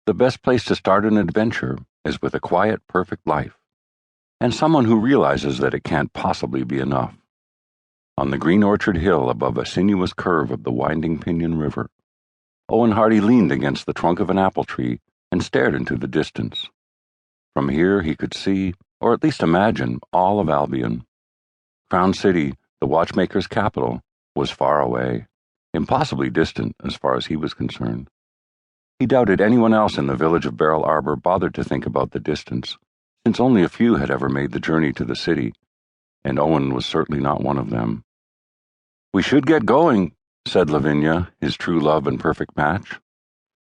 The best place to start an adventure is with a quiet, perfect life, and someone who realizes that it can't possibly be enough. On the green orchard hill above a sinuous curve of the winding Pinion River, Owen Hardy leaned against the trunk of an apple tree and stared into the distance. From here he could see, or at least imagine, all of Albion. Crown City, the Watchmaker's capital, was far away, impossibly distant as far as he was concerned. He doubted anyone else in the village of Barrel Arbor bothered to think about the distance, since only a few had ever made the journey to the city, and Owen was certainly not one of them. "We should get going," said Lavinia, his true love and perfect match.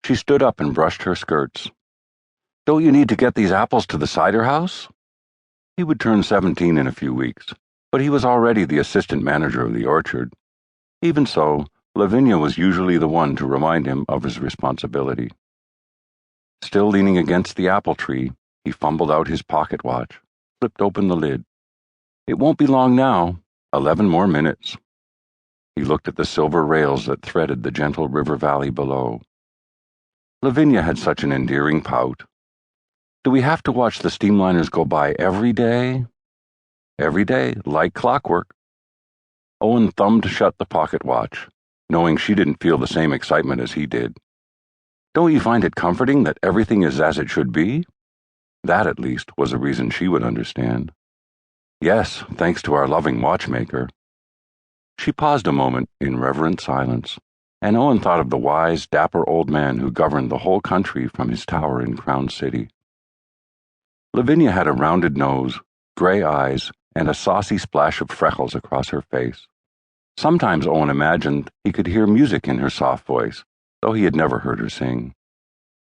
She stood up and brushed her skirts. "Don't you need to get these apples to the cider house?" He would turn 17 in a few weeks, but he was already the assistant manager of the orchard. Even so, Lavinia was usually the one to remind him of his responsibility. Still leaning against the apple tree, he fumbled out his pocket watch, flipped open the lid. It won't be long now, 11 more minutes. He looked at the silver rails that threaded the gentle river valley below. Lavinia had such an endearing pout. "Do we have to watch the steamliners go by every day?" "Every day, like clockwork." Owen thumbed shut the pocket watch, knowing she didn't feel the same excitement as he did. "Don't you find it comforting that everything is as it should be?" That, at least, was a reason she would understand. "Yes, thanks to our loving watchmaker." She paused a moment in reverent silence, and Owen thought of the wise, dapper old man who governed the whole country from his tower in Crown City. Lavinia had a rounded nose, gray eyes, and a saucy splash of freckles across her face. Sometimes Owen imagined he could hear music in her soft voice, though he had never heard her sing.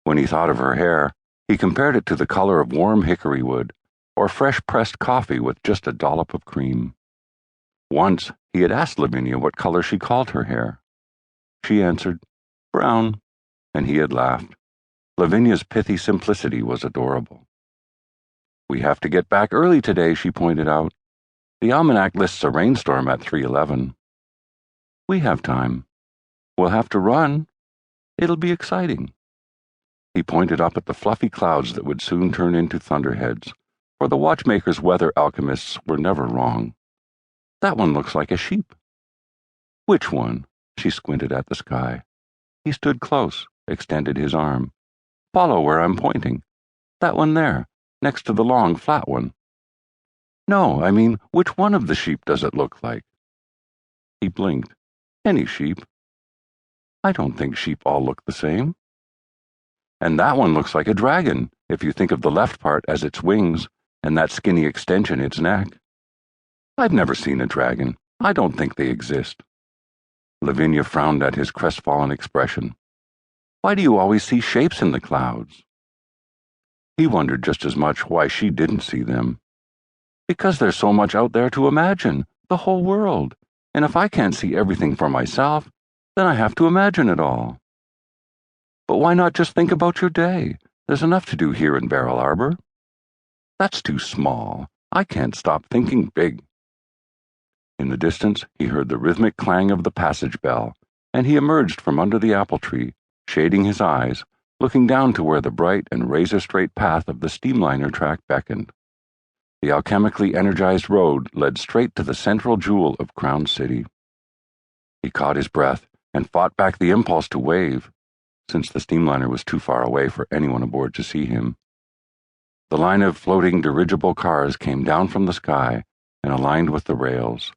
When he thought of her hair, he compared it to the color of warm hickory wood, or fresh-pressed coffee with just a dollop of cream. Once he had asked Lavinia what color she called her hair. She answered, "Brown," and he had laughed. Lavinia's pithy simplicity was adorable. "We have to get back early today," she pointed out. "The almanac lists a rainstorm at 3:11. "We have time. We'll have to run. It'll be exciting." He pointed up at the fluffy clouds that would soon turn into thunderheads, for the watchmaker's weather alchemists were never wrong. "That one looks like a sheep." "Which one?" She squinted at the sky. He stood close, extended his arm. "Follow where I'm pointing. That one there, next to the long, flat one." "No, I mean, which one of the sheep does it look like?" He blinked. "Any sheep." "I don't think sheep all look the same." "And that one looks like a dragon, if you think of the left part as its wings, and that skinny extension its neck." "I've never seen a dragon. I don't think they exist." Lavinia frowned at his crestfallen expression. "Why do you always see shapes in the clouds?" He wondered just as much why she didn't see them. "Because there's so much out there to imagine, the whole world, and if I can't see everything for myself, then I have to imagine it all." "But why not just think about your day? There's enough to do here in Barrel Arbor." "That's too small. I can't stop thinking big." In the distance, he heard the rhythmic clang of the passage bell, and he emerged from under the apple tree, shading his eyes, looking down to where the bright and razor-straight path of the steamliner track beckoned. The alchemically energized road led straight to the central jewel of Crown City. He caught his breath and fought back the impulse to wave, since the steamliner was too far away for anyone aboard to see him. The line of floating dirigible cars came down from the sky and aligned with the rails,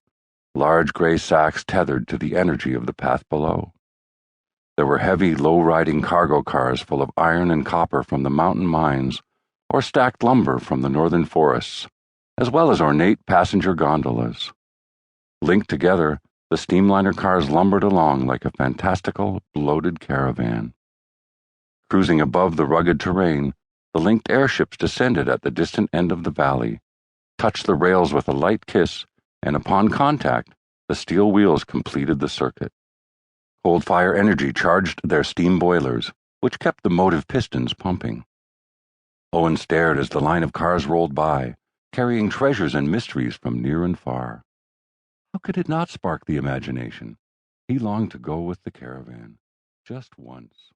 large gray sacks tethered to the energy of the path below. There were heavy, low-riding cargo cars full of iron and copper from the mountain mines, or stacked lumber from the northern forests, as well as ornate passenger gondolas. Linked together, the steamliner cars lumbered along like a fantastical, bloated caravan. Cruising above the rugged terrain, the linked airships descended at the distant end of the valley, touched the rails with a light kiss, and upon contact, the steel wheels completed the circuit. Cold fire energy charged their steam boilers, which kept the motive pistons pumping. Owen stared as the line of cars rolled by, carrying treasures and mysteries from near and far. How could it not spark the imagination? He longed to go with the caravan, just once.